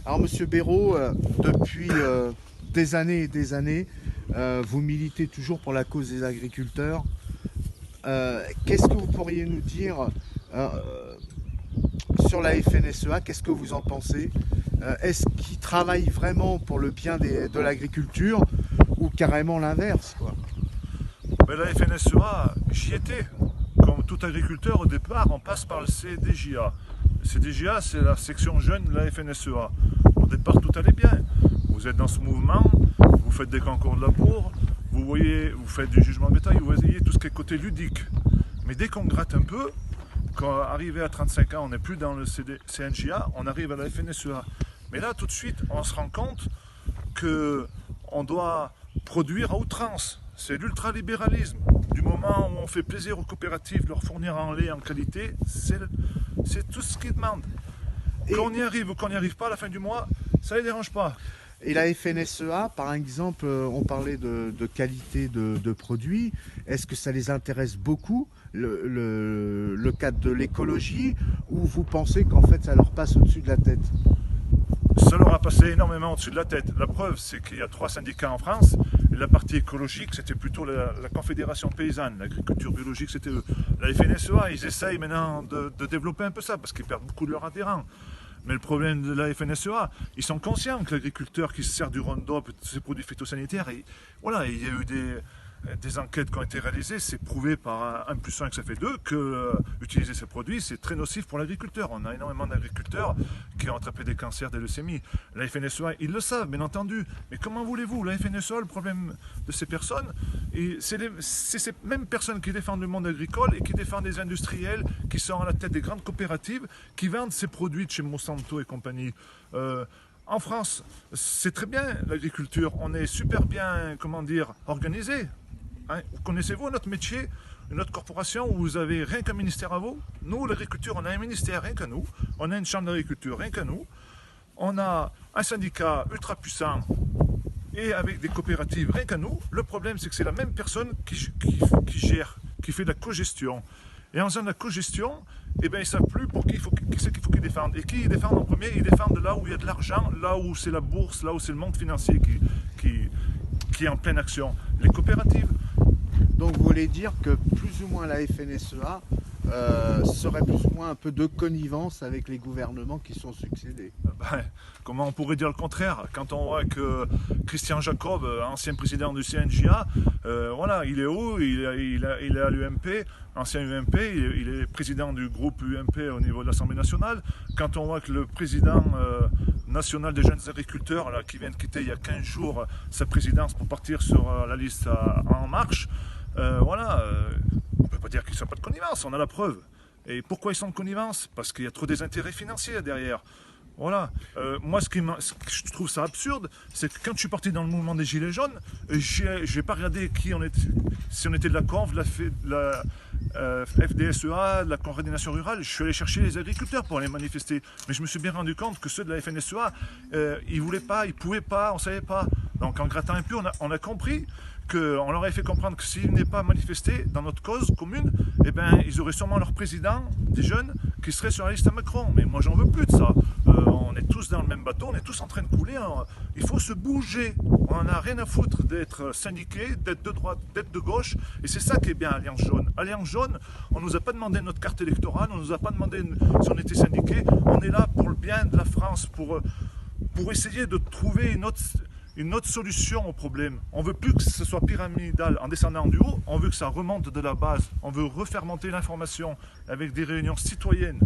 Alors, Monsieur Béraud, depuis des années et des années, vous militez toujours pour la cause des agriculteurs. Qu'est-ce que vous pourriez nous dire euh, sur la FNSEA? Qu'est-ce que vous en pensez? Est-ce qu'ils travaillent vraiment pour le bien de l'agriculture ou carrément l'inverse, quoi? Mais la FNSEA, j'y étais. Comme tout agriculteur, au départ, on passe par le CDJA. Le CDJA, c'est la section jeune de la FNSEA. Au départ, tout allait bien. Vous êtes dans ce mouvement, vous faites des concours de labour, vous faites du jugement de bétail, vous voyez tout ce qui est côté ludique. Mais dès qu'on gratte un peu, quand arrivé à 35 ans, on n'est plus dans le CNJA, on arrive à la FNSEA. Mais là, tout de suite, on se rend compte qu'on doit produire à outrance. C'est l'ultralibéralisme. Du moment où on fait plaisir aux coopératives de leur fournir un lait en qualité, c'est tout ce qu'ils demandent. Qu'on y arrive ou qu'on n'y arrive pas à la fin du mois, ça ne les dérange pas. Et la FNSEA, par exemple, on parlait de qualité de produits. Est-ce que ça les intéresse beaucoup, le cadre de l'écologie, ou vous pensez qu'en fait ça leur passe au-dessus de la tête? Ça leur a passé énormément au-dessus de la tête. La preuve, c'est qu'il y a 3 syndicats en France. Et la partie écologique, c'était plutôt la Confédération paysanne. L'agriculture biologique, c'était eux. La FNSEA, ils essayent maintenant de développer un peu ça, parce qu'ils perdent beaucoup de leurs adhérents. Mais le problème de la FNSEA, ils sont conscients que l'agriculteur qui se sert du Roundup et de ces produits phytosanitaires, voilà, il y a eu des enquêtes qui ont été réalisées, c'est prouvé par 1 plus 1 que ça fait 2, que utiliser ces produits, c'est très nocif pour l'agriculteur. On a énormément d'agriculteurs qui ont attrapé des cancers, des leucémies. La FNSEA, ils le savent, bien entendu. Mais comment voulez-vous? La FNSEA, le problème de ces personnes, c'est ces mêmes personnes qui défendent le monde agricole et qui défendent les industriels qui sont à la tête des grandes coopératives, qui vendent ces produits de chez Monsanto et compagnie. En France, c'est très bien l'agriculture, on est super bien, comment dire, organisé. Hein, connaissez-vous notre métier, notre corporation où vous avez rien qu'un ministère à vous? Nous, l'agriculture, on a un ministère, rien qu'à nous. On a une chambre d'agriculture, rien qu'à nous. On a un syndicat ultra puissant et avec des coopératives, rien qu'à nous. Le problème, c'est que c'est la même personne qui gère, qui fait de la cogestion. Et en faisant de la cogestion, eh ben, ils ne savent plus pour qui c'est qu'il faut qu'ils défendent. Et qui ils défendent en premier? Ils défendent là où il y a de l'argent, là où c'est la bourse, là où c'est le monde financier qui est en pleine action. Les coopératives. Donc vous voulez dire que plus ou moins la FNSEA serait plus ou moins un peu de connivence avec les gouvernements qui sont succédés? Ben, comment on pourrait dire le contraire? Quand on voit que Christian Jacob, ancien président du CNJA, voilà, il est où? Il est à l'UMP, ancien UMP, il est président du groupe UMP au niveau de l'Assemblée nationale. Quand on voit que le président national des jeunes agriculteurs, là, qui vient de quitter il y a 15 jours sa présidence pour partir sur la liste En Marche, voilà, on ne peut pas dire qu'ils ne sont pas de connivence, on a la preuve. Et pourquoi ils sont de connivence? Parce qu'il y a trop des intérêts financiers derrière. Voilà. Moi, ce que je trouve ça absurde, c'est que quand je suis parti dans le mouvement des Gilets jaunes, je n'ai pas regardé qui on était, si on était de la CONF, de la FDSEA, de la coordination rurale. Je suis allé chercher les agriculteurs pour aller manifester. Mais je me suis bien rendu compte que ceux de la FNSEA, ils ne voulaient pas, ils ne pouvaient pas, on ne savait pas. Donc en grattant un peu, on a compris qu'on leur avait fait comprendre que s'ils venaient pas manifester dans notre cause commune, eh ben, ils auraient sûrement leur président, des jeunes, qui seraient sur la liste à Macron. Mais moi, j'en veux plus de ça. On est tous dans le même bateau, on est tous en train de couler. Hein. Il faut se bouger. On n'en a rien à foutre d'être syndiqué, d'être de droite, d'être de gauche. Et c'est ça qui est bien Alliance Jaune. Alliance Jaune, on ne nous a pas demandé notre carte électorale, on ne nous a pas demandé si on était syndiqué. On est là pour le bien de la France, pour essayer de trouver une autre solution au problème. On veut plus que ce soit pyramidal en descendant du haut, on veut que ça remonte de la base. On veut refaire monter l'information avec des réunions citoyennes.